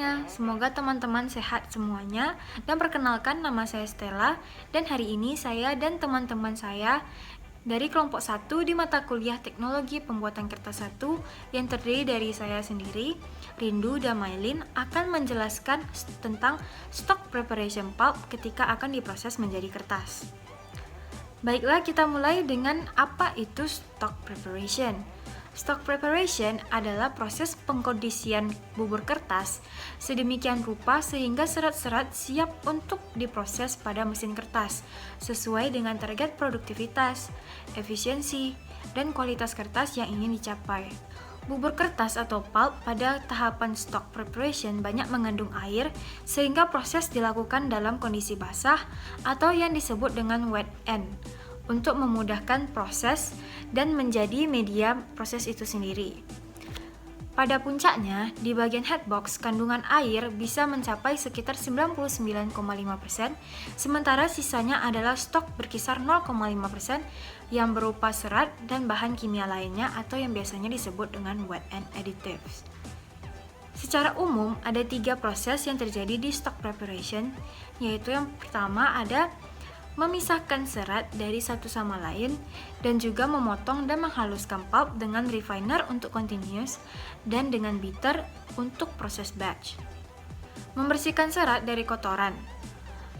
semuanya, semoga teman-teman sehat semuanya. Dan perkenalkan, nama saya Stella. Dan hari ini saya dan teman-teman saya dari kelompok 1 di mata kuliah Teknologi Pembuatan Kertas 1 yang terdiri dari saya sendiri, Rindu dan Mailin, akan menjelaskan tentang stock preparation pulp ketika akan diproses menjadi kertas. Baiklah, kita mulai dengan apa itu stock preparation. Stock preparation adalah proses pengkondisian bubur kertas sedemikian rupa sehingga serat-serat siap untuk diproses pada mesin kertas sesuai dengan target produktivitas, efisiensi, dan kualitas kertas yang ingin dicapai. Bubur kertas atau pulp pada tahapan stock preparation banyak mengandung air sehingga proses dilakukan dalam kondisi basah atau yang disebut dengan wet end untuk memudahkan proses dan menjadi media proses itu sendiri. Pada puncaknya, di bagian headbox, kandungan air bisa mencapai sekitar 99,5%, sementara sisanya adalah stok berkisar 0,5% yang berupa serat dan bahan kimia lainnya atau yang biasanya disebut dengan wet end additives. Secara umum, ada 3 proses yang terjadi di stock preparation, yaitu yang pertama ada memisahkan serat dari satu sama lain, dan juga memotong dan menghaluskan pulp dengan refiner untuk continuous dan dengan bitter untuk proses batch. Membersihkan serat dari kotoran,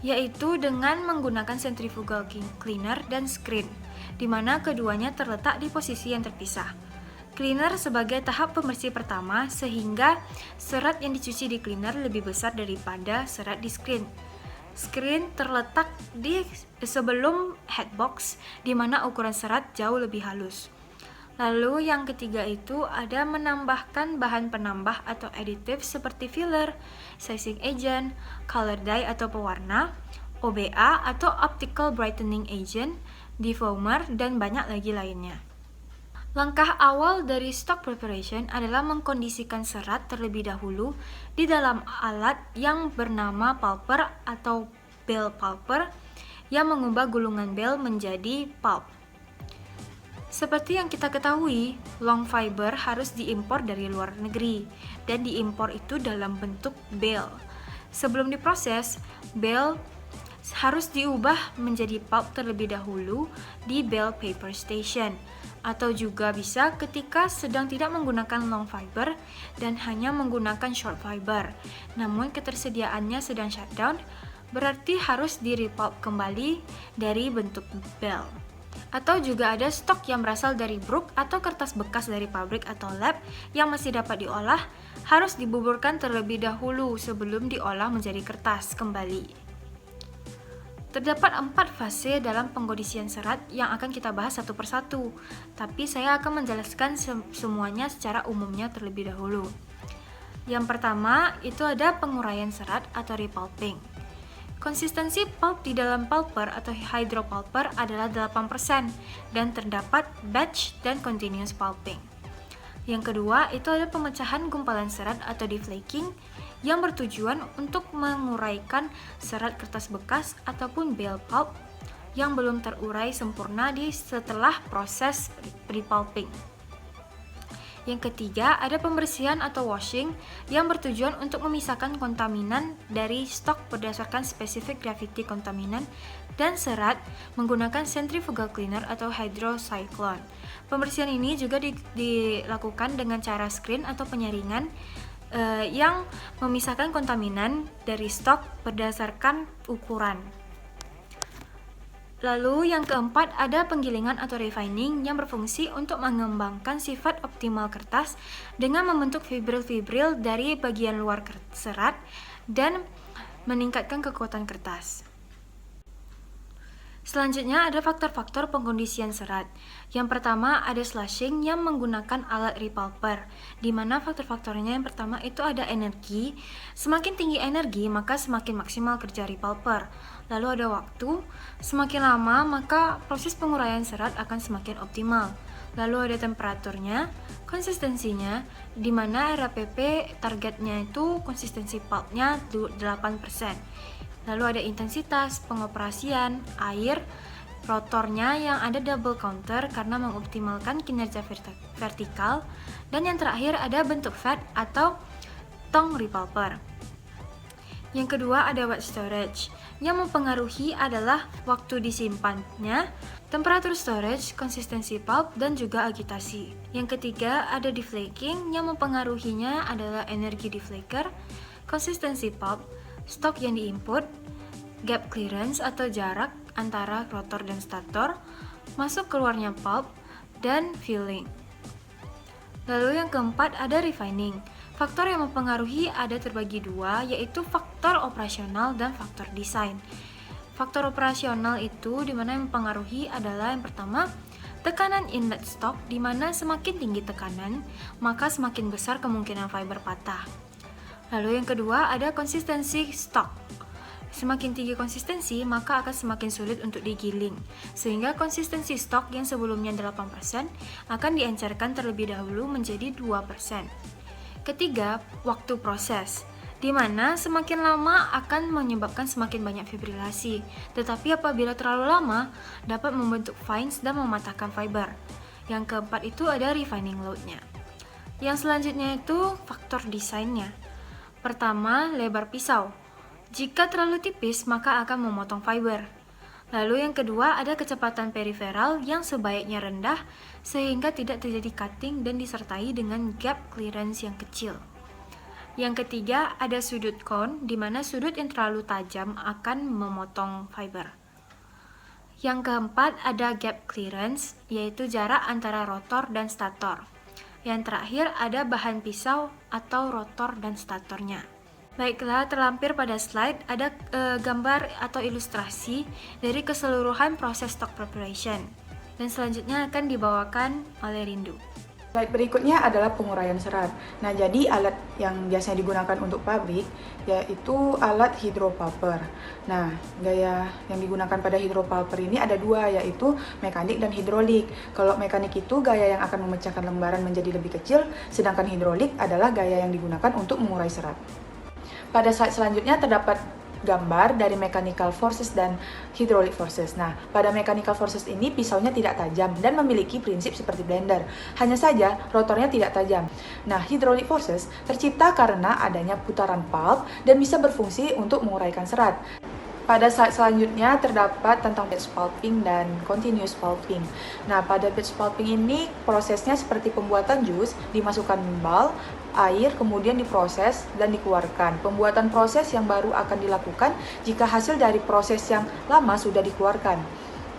yaitu dengan menggunakan centrifugal cleaner dan screen, di mana keduanya terletak di posisi yang terpisah. Cleaner sebagai tahap pembersih pertama sehingga serat yang dicuci di cleaner lebih besar daripada serat di screen. Screen terletak di sebelum headbox, di mana ukuran serat jauh lebih halus. Lalu yang ketiga itu ada menambahkan bahan penambah atau additive seperti filler, sizing agent, color dye atau pewarna, OBA atau optical brightening agent, defoamer, dan banyak lagi lainnya. Langkah awal dari stock preparation adalah mengkondisikan serat terlebih dahulu di dalam alat yang bernama pulper atau bale pulper yang mengubah gulungan bale menjadi pulp. Seperti yang kita ketahui, long fiber harus diimpor dari luar negeri dan diimpor itu dalam bentuk bale. Sebelum diproses, bale harus diubah menjadi pulp terlebih dahulu di bale paper station, atau juga bisa ketika sedang tidak menggunakan long fiber dan hanya menggunakan short fiber, namun ketersediaannya sedang shutdown, berarti harus di-repulp kembali dari bentuk bale. Atau juga ada stok yang berasal dari brook atau kertas bekas dari pabrik atau lab yang masih dapat diolah, harus dibuburkan terlebih dahulu sebelum diolah menjadi kertas kembali. Terdapat 4 fase dalam pengkondisian serat yang akan kita bahas satu persatu, tapi saya akan menjelaskan semuanya secara umumnya terlebih dahulu. Yang pertama, itu ada penguraian serat atau repulping. Konsistensi pulp di dalam pulper atau hydropulper adalah 8% dan terdapat batch dan continuous pulping. Yang kedua, itu ada pemecahan gumpalan serat atau deflaking yang bertujuan untuk menguraikan serat kertas bekas ataupun bale pulp yang belum terurai sempurna setelah proses repulping. Yang ketiga, ada pembersihan atau washing yang bertujuan untuk memisahkan kontaminan dari stok berdasarkan spesifik gravity kontaminan dan serat menggunakan centrifugal cleaner atau hydrocyclone. Pembersihan ini juga dilakukan dengan cara screen atau penyaringan yang memisahkan kontaminan dari stok berdasarkan ukuran. Lalu yang keempat ada penggilingan atau refining yang berfungsi untuk mengembangkan sifat optimal kertas dengan membentuk fibril-fibril dari bagian luar serat dan meningkatkan kekuatan kertas. Selanjutnya ada faktor-faktor pengkondisian serat. Yang pertama ada slushing yang menggunakan alat repulper, di mana faktor-faktornya yang pertama itu ada energi. Semakin tinggi energi maka semakin maksimal kerja repulper. Lalu ada waktu, semakin lama maka proses penguraian serat akan semakin optimal. Lalu ada temperaturnya, konsistensinya, di mana RAPP targetnya itu konsistensi pulpnya 8%. Lalu ada intensitas, pengoperasian, air, rotornya yang ada double counter karena mengoptimalkan kinerja vertikal, dan yang terakhir ada bentuk fat atau tong repulper. Yang kedua ada wet storage. Yang mempengaruhi adalah waktu disimpannya, temperatur storage, konsistensi pulp, dan juga agitasi. Yang ketiga ada deflaking. Yang mempengaruhinya adalah energi deflaker, konsistensi pulp, stok yang diinput, gap clearance atau jarak antara rotor dan stator, masuk keluarnya pulp, dan filling. Lalu yang keempat ada refining. Faktor yang mempengaruhi ada terbagi dua, yaitu faktor operasional dan faktor desain. Faktor operasional itu dimana yang mempengaruhi adalah yang pertama, tekanan inlet stock, dimana semakin tinggi tekanan, maka semakin besar kemungkinan fiber patah. Lalu yang kedua ada konsistensi stok. Semakin tinggi konsistensi, maka akan semakin sulit untuk digiling, sehingga konsistensi stok yang sebelumnya 8% akan diencerkan terlebih dahulu menjadi 2%. Ketiga, waktu proses, di mana semakin lama akan menyebabkan semakin banyak fibrilasi, tetapi apabila terlalu lama, dapat membentuk fines dan mematahkan fiber. Yang keempat itu ada refining load-nya. Yang selanjutnya itu faktor desainnya. Pertama, lebar pisau. Jika terlalu tipis, maka akan memotong fiber. Lalu yang kedua ada kecepatan periferal yang sebaiknya rendah sehingga tidak terjadi cutting dan disertai dengan gap clearance yang kecil. Yang ketiga ada sudut cone, di mana sudut yang terlalu tajam akan memotong fiber. Yang keempat ada gap clearance, yaitu jarak antara rotor dan stator. Yang terakhir ada bahan pisau atau rotor dan statornya. Baiklah, terlampir pada slide ada gambar atau ilustrasi dari keseluruhan proses stock preparation. Dan selanjutnya akan dibawakan oleh Rindu. Slide berikutnya adalah penguraian serat. Nah, jadi alat yang biasanya digunakan untuk pabrik yaitu alat hydropulper. Nah, gaya yang digunakan pada hydropulper ini ada dua, yaitu mekanik dan hidrolik. Kalau mekanik itu gaya yang akan memecahkan lembaran menjadi lebih kecil, sedangkan hidrolik adalah gaya yang digunakan untuk mengurai serat. Pada slide selanjutnya terdapat gambar dari mechanical forces dan hydraulic forces. Nah, pada mechanical forces ini pisaunya tidak tajam dan memiliki prinsip seperti blender. Hanya saja rotornya tidak tajam. Nah, hydraulic forces tercipta karena adanya putaran pulp dan bisa berfungsi untuk menguraikan serat. Pada slide selanjutnya terdapat tentang batch pulping dan continuous pulping. Nah, pada batch pulping ini prosesnya seperti pembuatan jus, dimasukkan bal, air, kemudian diproses dan dikeluarkan. Pembuatan proses yang baru akan dilakukan jika hasil dari proses yang lama sudah dikeluarkan.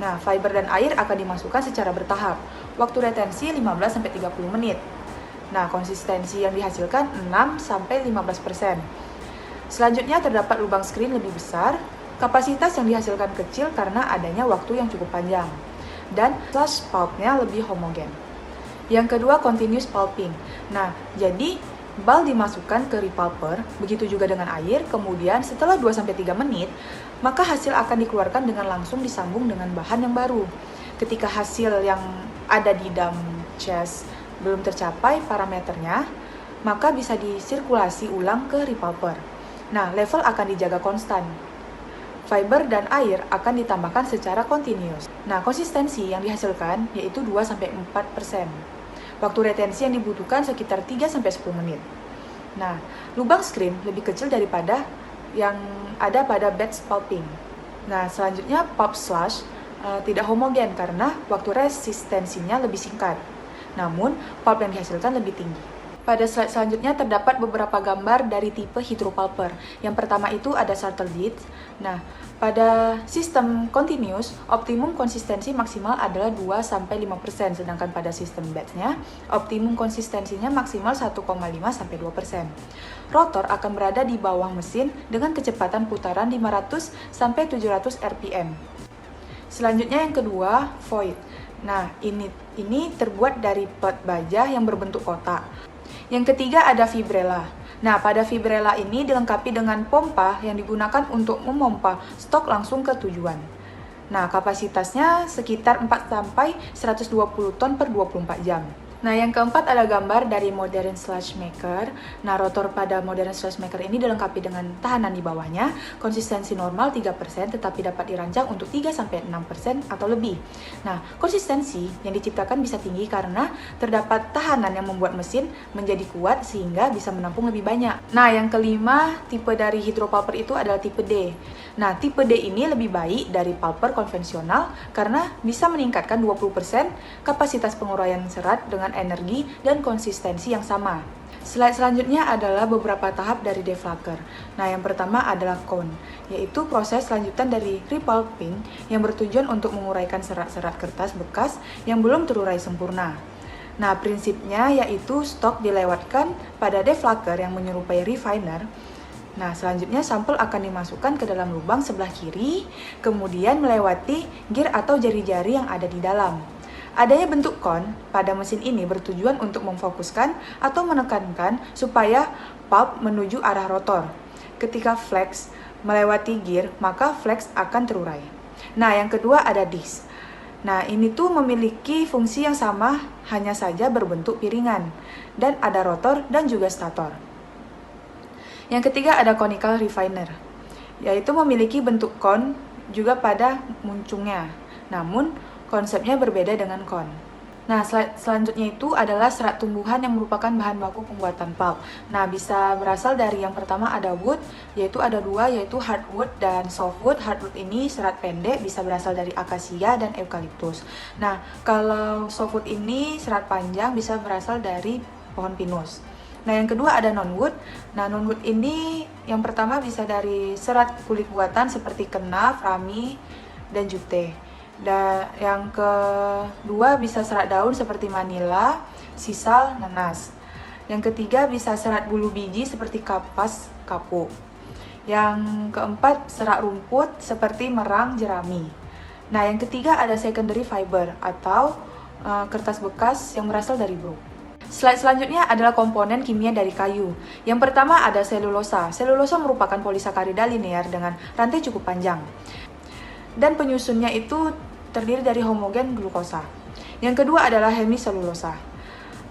Nah, fiber dan air akan dimasukkan secara bertahap. Waktu retensi 15-30 menit. Nah, konsistensi yang dihasilkan 6-15%. Selanjutnya terdapat lubang screen lebih besar. Kapasitas yang dihasilkan kecil karena adanya waktu yang cukup panjang. Dan flash pulpnya lebih homogen. Yang kedua, continuous pulping. Nah, jadi bal dimasukkan ke repulper, begitu juga dengan air, kemudian setelah 2-3 menit, maka hasil akan dikeluarkan dengan langsung disambung dengan bahan yang baru. Ketika hasil yang ada di dalam chest belum tercapai parameternya, maka bisa disirkulasi ulang ke repulper. Nah, level akan dijaga konstan. Fiber dan air akan ditambahkan secara continuous. Nah, konsistensi yang dihasilkan yaitu 2-4%. Waktu retensi yang dibutuhkan sekitar 3-10 menit. Nah, lubang screen lebih kecil daripada yang ada pada batch pulping. Nah, selanjutnya pulp slush tidak homogen karena waktu resistensinya lebih singkat. Namun, pulp yang dihasilkan lebih tinggi. Pada slide selanjutnya terdapat beberapa gambar dari tipe hydropulper. Yang pertama itu ada shuttle bit. Nah, pada sistem continuous, optimum konsistensi maksimal adalah 2-5%, sedangkan pada sistem batch-nya, optimum konsistensinya maksimal 1,5-2%. Rotor akan berada di bawah mesin dengan kecepatan putaran 500-700 rpm. Selanjutnya yang kedua, void. Nah, ini terbuat dari plat baja yang berbentuk kotak. Yang ketiga ada fibrella. Nah, pada fibrella ini dilengkapi dengan pompa yang digunakan untuk memompa stok langsung ke tujuan. Nah, kapasitasnya sekitar 4-120 ton per 24 jam. Nah, yang keempat ada gambar dari modern sludge maker. Nah, rotor pada modern sludge maker ini dilengkapi dengan tahanan di bawahnya, konsistensi normal 3%, tetapi dapat dirancang untuk 3-6% atau lebih. Nah, konsistensi yang diciptakan bisa tinggi karena terdapat tahanan yang membuat mesin menjadi kuat sehingga bisa menampung lebih banyak. Nah, yang kelima, tipe dari hydropulper itu adalah tipe D. Nah, tipe D ini lebih baik dari pulper konvensional karena bisa meningkatkan 20% kapasitas penguraian serat dengan energi dan konsistensi yang sama. Slide selanjutnya adalah beberapa tahap dari deflaker. Nah, yang pertama adalah cone, yaitu proses lanjutan dari repulping yang bertujuan untuk menguraikan serat-serat kertas bekas yang belum terurai sempurna. Nah, prinsipnya yaitu stok dilewatkan pada deflaker yang menyerupai refiner. Nah, selanjutnya sampel akan dimasukkan ke dalam lubang sebelah kiri, kemudian melewati gear atau jari-jari yang ada di dalam. Adanya bentuk cone pada mesin ini bertujuan untuk memfokuskan atau menekankan supaya pulp menuju arah rotor. Ketika flex melewati gear, maka flex akan terurai. Nah, yang kedua ada disc. Nah, ini tuh memiliki fungsi yang sama, hanya saja berbentuk piringan. Dan ada rotor dan juga stator. Yang ketiga ada conical refiner, yaitu memiliki bentuk cone juga pada muncungnya. Namun, konsepnya berbeda dengan cone. Nah, selanjutnya itu adalah serat tumbuhan yang merupakan bahan baku pembuatan pulp. Nah, bisa berasal dari yang pertama ada wood, yaitu ada dua, yaitu hardwood dan softwood. Hardwood ini serat pendek, bisa berasal dari akasia dan eukaliptus. Nah, kalau softwood ini serat panjang, bisa berasal dari pohon pinus. Nah, yang kedua ada non-wood. Nah, non-wood ini yang pertama bisa dari serat kulit buatan seperti kenaf, rami, dan jute. Dan yang kedua bisa serat daun seperti manila, sisal, nanas. Yang ketiga bisa serat bulu biji seperti kapas, kapuk. Yang keempat serat rumput seperti merang, jerami. Nah, yang ketiga ada secondary fiber atau kertas bekas yang berasal dari bruk. Slide selanjutnya adalah komponen kimia dari kayu. Yang pertama ada selulosa. Selulosa merupakan polisakarida linear dengan rantai cukup panjang. Dan penyusunnya itu terdiri dari homogen glukosa. Yang kedua adalah hemiselulosa.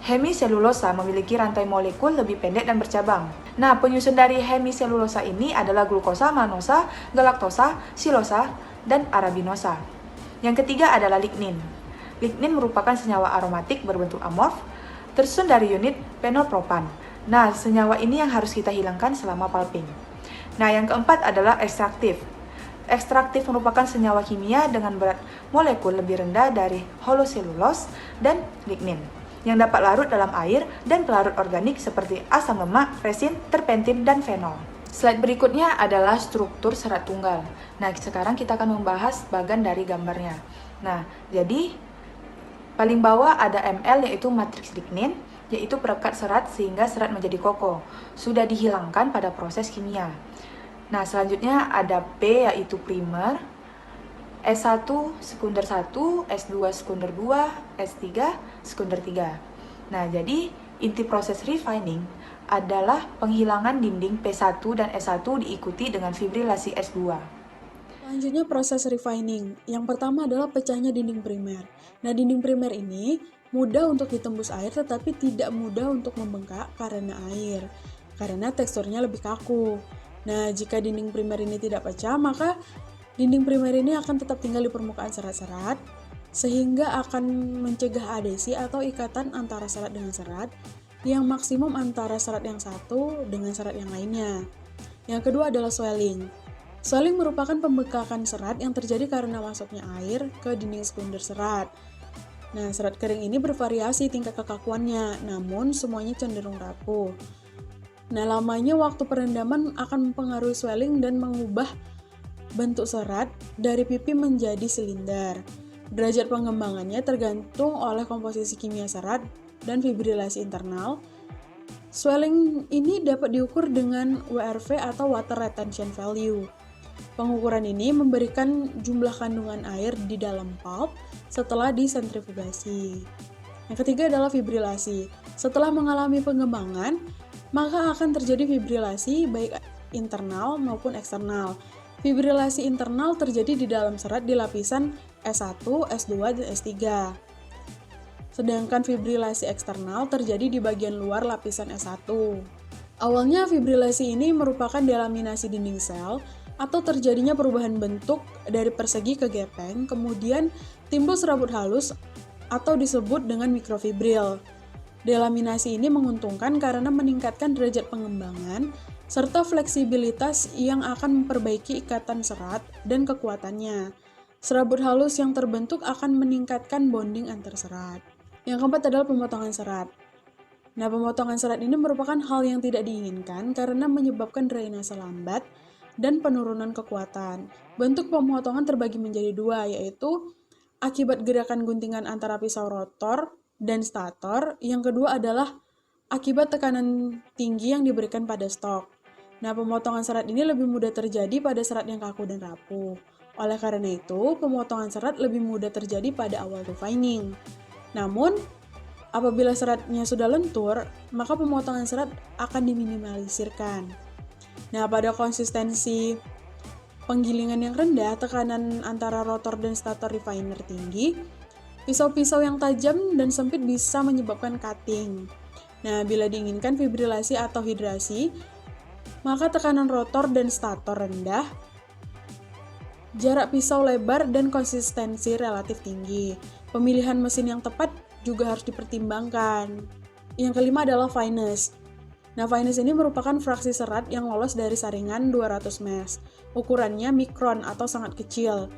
Hemiselulosa memiliki rantai molekul lebih pendek dan bercabang. Nah, penyusun dari hemiselulosa ini adalah glukosa, manosa, galaktosa, silosa, dan arabinosa. Yang ketiga adalah lignin. Lignin merupakan senyawa aromatik berbentuk amorf, tersusun dari unit fenolpropan. Nah, senyawa ini yang harus kita hilangkan selama pulping. Nah, yang keempat adalah ekstraktif. Ekstraktif merupakan senyawa kimia dengan berat molekul lebih rendah dari holoselulose dan lignin yang dapat larut dalam air dan pelarut organik seperti asam lemak, resin, terpentin, dan fenol. Slide berikutnya adalah struktur serat tunggal. Nah, sekarang kita akan membahas bagan dari gambarnya. Nah, jadi paling bawah ada Ml yaitu matriks lignin, yaitu perekat serat sehingga serat menjadi kokoh. Sudah dihilangkan pada proses kimia. Nah, selanjutnya ada P yaitu primer, S1 sekunder 1, S2 sekunder 2, S3 sekunder 3. Nah, jadi inti proses refining adalah penghilangan dinding P1 dan S1 diikuti dengan fibrilasi S2. Selanjutnya proses refining. Yang pertama adalah pecahnya dinding primer. Nah, dinding primer ini mudah untuk ditembus air tetapi tidak mudah untuk membengkak karena air, karena teksturnya lebih kaku. Nah, jika dinding primer ini tidak pecah, maka dinding primer ini akan tetap tinggal di permukaan serat-serat, sehingga akan mencegah adesi atau ikatan antara serat dengan serat, yang maksimum antara serat yang satu dengan serat yang lainnya. Yang kedua adalah swelling. Swelling merupakan pembengkakan serat yang terjadi karena masuknya air ke dinding sekunder serat. Nah, serat kering ini bervariasi tingkat kekakuannya, namun semuanya cenderung rapuh. Nah, lamanya waktu perendaman akan mempengaruhi swelling dan mengubah bentuk serat dari pipi menjadi silinder. Derajat pengembangannya tergantung oleh komposisi kimia serat dan fibrilasi internal. Swelling ini dapat diukur dengan WRV atau Water Retention Value. Pengukuran ini memberikan jumlah kandungan air di dalam pulp setelah disentrifugasi. Yang ketiga adalah fibrilasi. Setelah mengalami pengembangan, maka akan terjadi fibrilasi baik internal maupun eksternal. Fibrilasi internal terjadi di dalam serat di lapisan S1, S2, dan S3. sedangkan fibrilasi eksternal terjadi di bagian luar lapisan S1. Awalnya fibrilasi ini merupakan delaminasi dinding sel atau terjadinya perubahan bentuk dari persegi ke gepeng, kemudian timbul serabut halus atau disebut dengan mikrofibril. Delaminasi ini menguntungkan karena meningkatkan derajat pengembangan serta fleksibilitas yang akan memperbaiki ikatan serat dan kekuatannya. Serabut halus yang terbentuk akan meningkatkan bonding antar serat. Yang keempat adalah pemotongan serat. Nah, pemotongan serat ini merupakan hal yang tidak diinginkan karena menyebabkan drainase lambat dan penurunan kekuatan. Bentuk pemotongan terbagi menjadi dua, yaitu akibat gerakan guntingan antara pisau rotor dan stator. Yang kedua adalah akibat tekanan tinggi yang diberikan pada stok. Nah, pemotongan serat ini lebih mudah terjadi pada serat yang kaku dan rapuh. Oleh karena itu, pemotongan serat lebih mudah terjadi pada awal refining. Namun, apabila seratnya sudah lentur, maka pemotongan serat akan diminimalisirkan. Nah, pada konsistensi penggilingan yang rendah, tekanan antara rotor dan stator refiner tinggi, pisau-pisau yang tajam dan sempit bisa menyebabkan cutting. Nah, bila diinginkan fibrilasi atau hidrasi, maka tekanan rotor dan stator rendah, jarak pisau lebar, dan konsistensi relatif tinggi. Pemilihan mesin yang tepat juga harus dipertimbangkan. Yang kelima adalah fineness. Nah, fineness ini merupakan fraksi serat yang lolos dari saringan 200 mesh. Ukurannya mikron atau sangat kecil.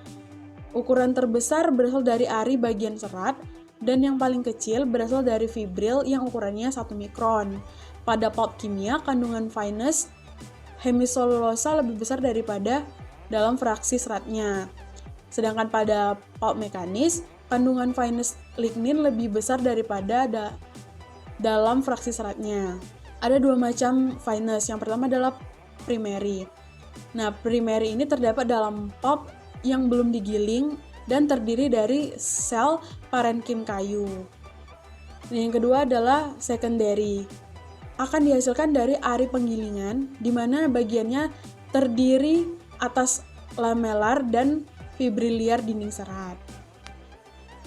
Ukuran terbesar berasal dari ari bagian serat, dan yang paling kecil berasal dari fibril yang ukurannya 1 mikron. Pada pulp kimia, kandungan fineness hemiselulosa lebih besar daripada dalam fraksi seratnya. Sedangkan pada pulp mekanis, kandungan fineness lignin lebih besar daripada dalam fraksi seratnya. Ada dua macam fineness. Yang pertama adalah primary. Nah, primary ini terdapat dalam pulp yang belum digiling dan terdiri dari sel parenkim kayu. Yang kedua adalah secondary. Akan dihasilkan dari ari penggilingan, di mana bagiannya terdiri atas lamellar dan fibriliar dinding serat.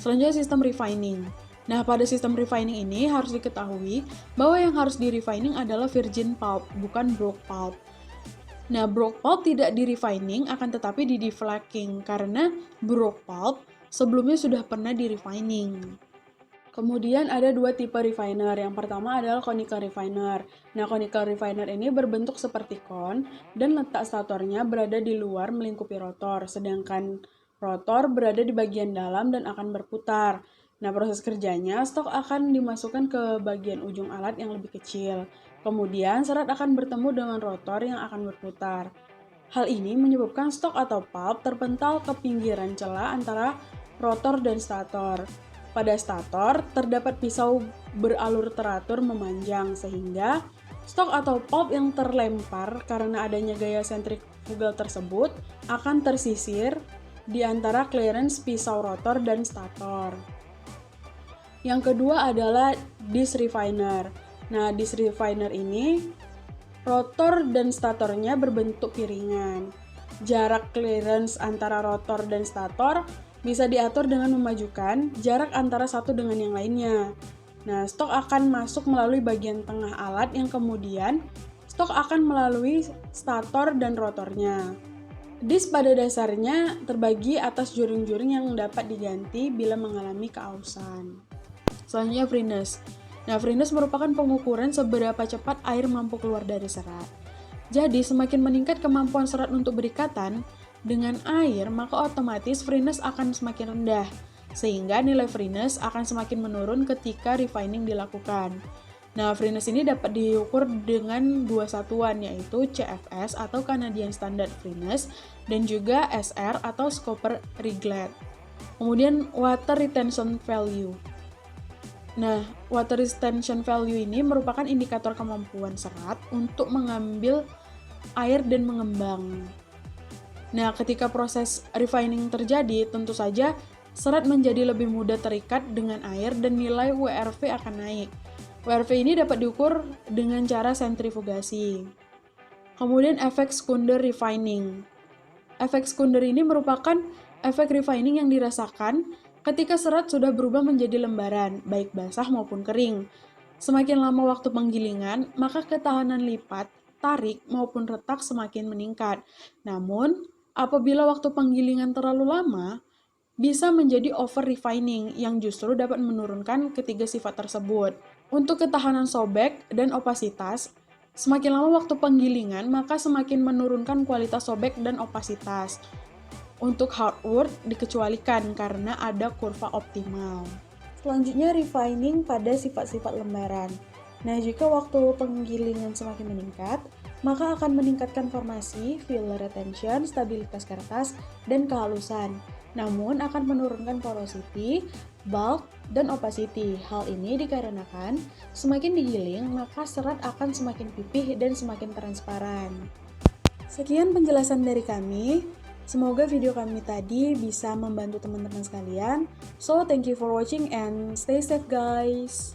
Selanjutnya sistem refining. Nah, pada sistem refining ini harus diketahui bahwa yang harus di-refining adalah virgin pulp, bukan broke pulp. Nah, broke pulp tidak di-refining, akan tetapi di-deflaking, karena broke pulp sebelumnya sudah pernah di-refining. Kemudian ada dua tipe refiner. Yang pertama adalah conical refiner. Nah, conical refiner ini berbentuk seperti kon, dan letak statornya berada di luar melingkupi rotor, sedangkan rotor berada di bagian dalam dan akan berputar. Nah, proses kerjanya, stok akan dimasukkan ke bagian ujung alat yang lebih kecil. Kemudian, serat akan bertemu dengan rotor yang akan berputar. Hal ini menyebabkan stok atau pulp terpental ke pinggiran celah antara rotor dan stator. Pada stator, terdapat pisau beralur teratur memanjang, sehingga stok atau pulp yang terlempar karena adanya gaya sentrifugal tersebut akan tersisir di antara clearance pisau rotor dan stator. Yang kedua adalah disk refiner. Nah, disk refiner ini rotor dan statornya berbentuk piringan. Jarak clearance antara rotor dan stator bisa diatur dengan memajukan jarak antara satu dengan yang lainnya. Nah, stok akan masuk melalui bagian tengah alat yang kemudian stok akan melalui stator dan rotornya. Disk pada dasarnya terbagi atas juring-juring yang dapat diganti bila mengalami keausan. Selanjutnya freeness. Nah, freeness merupakan pengukuran seberapa cepat air mampu keluar dari serat. Jadi, semakin meningkat kemampuan serat untuk berikatan dengan air, maka otomatis freeness akan semakin rendah, sehingga nilai freeness akan semakin menurun ketika refining dilakukan. Nah, freeness ini dapat diukur dengan dua satuan, yaitu CFS atau Canadian Standard Freeness dan juga SR atau Scooper Riglet. Kemudian water retention value. Nah, water retention value ini merupakan indikator kemampuan serat untuk mengambil air dan mengembang. Nah, ketika proses refining terjadi, tentu saja serat menjadi lebih mudah terikat dengan air dan nilai WRV akan naik. WRV ini dapat diukur dengan cara sentrifugasi. Kemudian efek sekunder refining. Efek sekunder ini merupakan efek refining yang dirasakan Ketika serat sudah berubah menjadi lembaran, baik basah maupun kering, semakin lama waktu penggilingan, maka ketahanan lipat, tarik, maupun retak semakin meningkat. Namun, apabila waktu penggilingan terlalu lama, bisa menjadi over refining yang justru dapat menurunkan ketiga sifat tersebut. Untuk ketahanan sobek dan opasitas, semakin lama waktu penggilingan, maka semakin menurunkan kualitas sobek dan opasitas. Untuk hardwood dikecualikan karena ada kurva optimal. Selanjutnya refining pada sifat-sifat lembaran. Nah, jika waktu penggilingan semakin meningkat, maka akan meningkatkan formasi, filler retention, stabilitas kertas, dan kehalusan. Namun akan menurunkan porosity, bulk, dan opacity. Hal ini dikarenakan semakin digiling, maka serat akan semakin pipih dan semakin transparan. Sekian penjelasan dari kami. Semoga video kami tadi bisa membantu teman-teman sekalian. So, thank you for watching and stay safe guys.